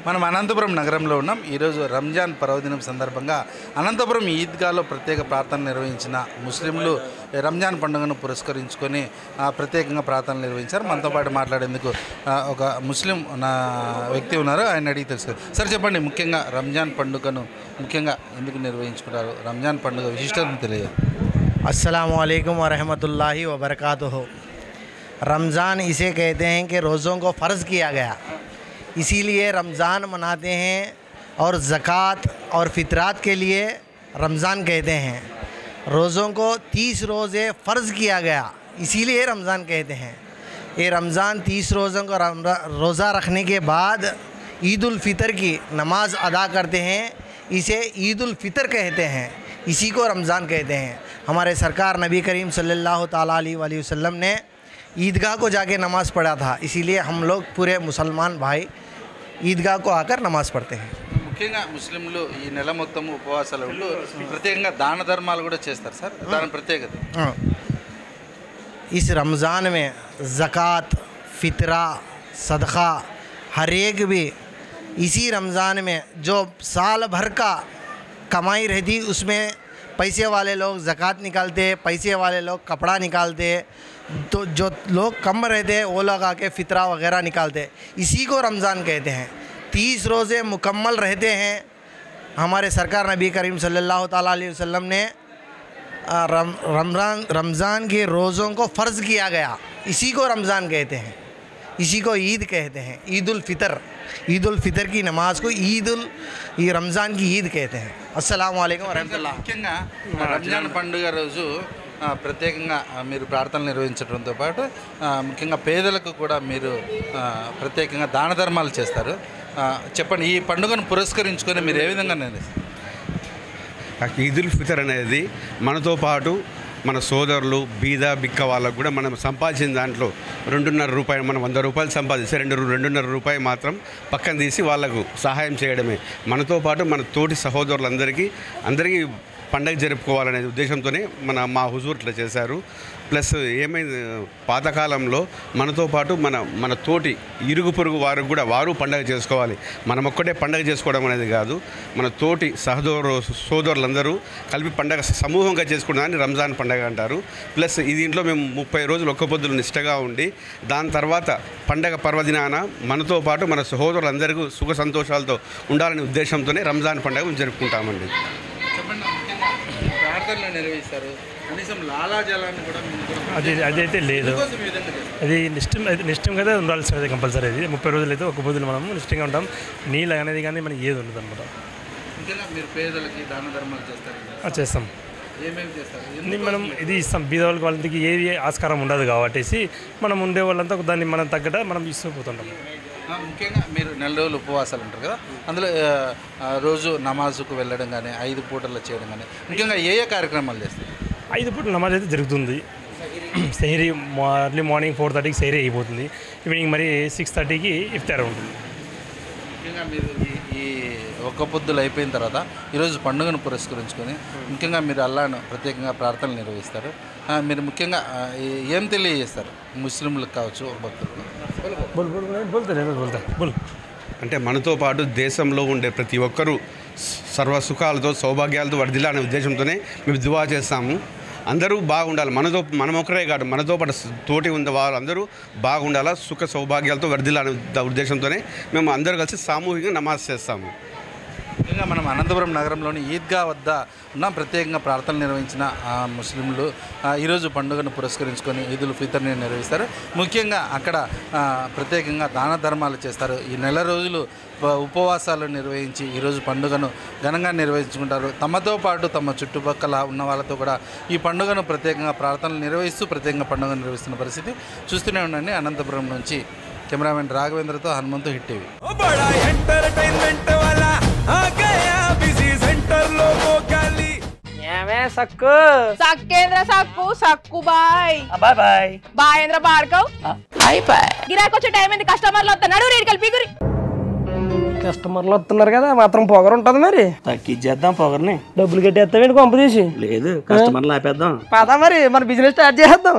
మనం అనంతపురం నగరంలో ఉన్నాం. ఈరోజు రంజాన్ పర్వదినం సందర్భంగా అనంతపురం ఈద్గాలో ప్రత్యేక ప్రార్థనలు నిర్వహించిన ముస్లింలు రంజాన్ పండుగను పురస్కరించుకొని ప్రత్యేకంగా ప్రార్థనలు నిర్వహించారు. మనతో పాటు మాట్లాడేందుకు ఒక ముస్లిం వ్యక్తి ఉన్నారు. ఆయన అడిగి తెలుసు. సార్ చెప్పండి, ముఖ్యంగా రంజాన్ పండుగను ముఖ్యంగా ఎందుకు నిర్వహించుకుంటారు? రంజాన్ పండుగ విశిష్టతను తెలియదు. अस्सलामु अलैकुम वरहमतुल्लाहि वबरकातुहू। रमज़ान इसे कहते हैं कि रोज़ों को फ़र्ज़ किया गया, इसीलिए रमज़ान मनाते हैं। और ज़कात और फ़ितरात के लिए रमज़ान कहते हैं। रोज़ों को 30 रोज़े फ़र्ज़ किया गया, इसीलिए रमज़ान कहते हैं। ये रमज़ान 30 रोज़ों को रोज़ा रखने के बाद ईद उल फ़ितर की नमाज अदा करते हैं, इसे ईद उल फ़ितर कहते हैं, इसी को रमज़ान कहते हैं। हमारे सरकार नबी करीम सल्लल्लाहु ताला अलैहि वसल्लम ने ईदगाह को जाके नमाज़ पढ़ा था, इसीलिए हम लोग पूरे मुसलमान भाई ईदगाह को आकर नमाज़ पढ़ते हैं। ముఖ్యంగా ముస్లింలు ఈ నెల మొత్తం ఉపవాసాలు ఉంటూ ప్రత్యేకంగా దాన ధర్మాలు కూడా చేస్తారు సార్. దాని ప్రత్యేకత इस रमज़ान में ज़कात, फ़ितरा, सदक़ा हर एक भी इसी रमज़ान में जो साल भर का कमाई रहती उसमें पैसे वाले लोग ज़कात निकालते, पैसे वाले लोग कपड़ा निकालते, तो जो लोग कम रहते वो लोग आके फ़ितरा वगैरह निकालते, इसी को रमज़ान कहते हैं। 30 रोज़े मुकम्मल रहते हैं। हमारे सरकार नबी करीम सल्लल्लाहु ताला अलैहि वसल्लम ने रमज़ान के रोज़ों को फ़र्ज़ किया गया, इसी को रमज़ान कहते हैं, इसी को ईद कहते हैं। ईद उल फ़ितर की नमाज को ये रमज़ान की ईद कहते हैं। अस्सलामु अलैकुम वरहमतुल्लाह। ముఖ్యంగా రంజాన్ పండుగ రోజు ప్రత్యేకంగా మీరు ప్రార్థనలు నిర్వహించడంతో పాటు ముఖ్యంగా పేదలకు కూడా మీరు ప్రత్యేకంగా దాన ధర్మాలు చేస్తారు. చెప్పండి, ఈ పండుగను పురస్కరించుకొని మీరు ఏ విధంగా నిర్వహిస్తారు? ఈద్ ఉల్ ఫితర్ అనేది మనతో పాటు మన సోదరులు బీద బిక్క వాళ్ళకు కూడా మనం సంపాదించిన దాంట్లో 2.5 రూపాయలు, మనం 100 రూపాయలు సంపాదిస్తే 2.5 రూపాయలు మాత్రం పక్కన తీసి వాళ్ళకు సహాయం చేయడమే. మనతో పాటు మన తోటి సహోదరులందరికీ పండగ జరుపుకోవాలనే ఉద్దేశంతోనే మా హుజూర్ ఇట్లా చేశారు. ప్లస్ ఏమైంది, పాతకాలంలో మనతో పాటు మన తోటి ఇరుగు పొరుగు వారికి కూడా వారు పండగ చేసుకోవాలి. మనం ఒక్కటే పండగ చేసుకోవడం అనేది కాదు, మన తోటి సోదరులందరూ కలిపి పండగ సమూహంగా చేసుకున్నారని రంజాన్ పండగ అంటారు. ప్లస్ దీంట్లో మేము 30 రోజులు ఒక్క పొద్దులు నిష్టగా ఉండి దాని తర్వాత పండగ పర్వదినాన మనతో పాటు మన సహోదరులందరికీ సుఖ సంతోషాలతో ఉండాలనే ఉద్దేశంతోనే రంజాన్ పండగ మేము జరుపుకుంటామండి. ప్రార్థనలు నిర్వహిస్తారు, కనీసం లాలాజలాన్ని కూడా అదైతే లేదు. అది నిష్టం కదా ఉండాల్సినది కంపల్సరీ. అది 30 రోజులు అయితే ఒక పొద్దులు మనం నిష్టంగా ఉంటాం. నీళ్ళు అనేది కానీ మనకి ఏది ఉండదు అనమాట. ముఖ్యంగా మీరు పేదలకి దాన ధర్మాలు చేస్తారు? చేస్తాం. ఏమేమి చేస్తారు? మనం ఇది ఇస్తాం. బీద వాళ్ళకి ఏది ఆస్కారం ఉండదు కాబట్టి మనం ఉండే వాళ్ళంతా దాన్ని మనం తగ్గట మనం ఇస్తూ పోతుంటాం. ముఖ్యంగా మీరు నెల రోజులు ఉపవాసాలు ఉంటారు కదా, అందులో రోజు నమాజుకు వెళ్ళడం కానీ 5 పూటల్లో చేయడం కానీ ముఖ్యంగా ఏ కార్యక్రమాలు చేస్తారు? 5 పూటల నమాజ్ అయితే జరుగుతుంది. సెహరీ ఎర్లీ మార్నింగ్ 4:30కి సెహరీ అయిపోతుంది. ఈవినింగ్ మరి 6:30కి ఇఫ్తార్ ఉంటుంది. ముఖ్యంగా మీరు ఈ ఒక్క పొద్దులు అయిపోయిన తర్వాత ఈరోజు పండుగను పురస్కరించుకొని ముఖ్యంగా మీరు అల్లాను ప్రత్యేకంగా ప్రార్థనలు నిర్వహిస్తారు. మీరు ముఖ్యంగా ఏం తెలియజేస్తారు ముస్లింలకు కావచ్చు భక్తులకు? అంటే మనతో పాటు దేశంలో ఉండే ప్రతి ఒక్కరూ సర్వ సుఖాలతో సౌభాగ్యాలతో వర్ధిల్లాలనే ఉద్దేశంతోనే మేము దువా చేస్తాము. అందరూ బాగుండాలి, మనం ఒకరే కాదు, మనతో పాటు తోటి ఉన్న వారు అందరూ బాగుండాలా, సుఖ సౌభాగ్యాలతో వర్ధిల్లాలనే ఉద్దేశంతోనే మేము అందరూ కలిసి సామూహికంగా నమాజ్ చేస్తాము. ముఖ్యంగా మనం అనంతపురం నగరంలోని ఈద్గా వద్ద ఉన్న ప్రత్యేకంగా ప్రార్థనలు నిర్వహించిన ముస్లింలు ఈరోజు పండుగను పురస్కరించుకొని ఈద్ ఉల్ ఫితర్ని నిర్వహిస్తారు. ముఖ్యంగా అక్కడ ప్రత్యేకంగా దాన ధర్మాలు చేస్తారు. ఈ నెల రోజులు ఉపవాసాలు నిర్వహించి ఈరోజు పండుగను ఘనంగా నిర్వహించుకుంటారు. తమతో పాటు తమ చుట్టుపక్కల ఉన్న వాళ్ళతో కూడా ఈ పండుగను ప్రత్యేకంగా ప్రార్థనలు నిర్వహిస్తూ ప్రత్యేకంగా పండుగను నిర్వహిస్తున్న పరిస్థితి చూస్తూనే ఉండండి. అనంతపురం నుంచి కెమెరామెన్ రాఘవేంద్రతో హనుమంతు, హిట్ టీవీ. సక్కు సక్కేంద్ర సక్కు సక్కు బాయ్ బాయ్ బాయ్ బాయేంద్ర భార్గవ్ బాయ్ బాయ్. గిరాకొచ్చే టైం ఏంది? కస్టమర్లు వస్తున్నాడు, రేటు కలిపి కస్టమర్లు వస్తున్నారు కదా, మాత్రం పొగరు ఉంటది. మరి తగ్గించేద్దాం పొగర్ని. డబ్బులు కట్టేస్తావేంటి కొంప తీసి? లేదు, కస్టమర్లు ఆపేద్దాం. పదా మరి మన బిజినెస్ స్టార్ట్ చేద్దాం.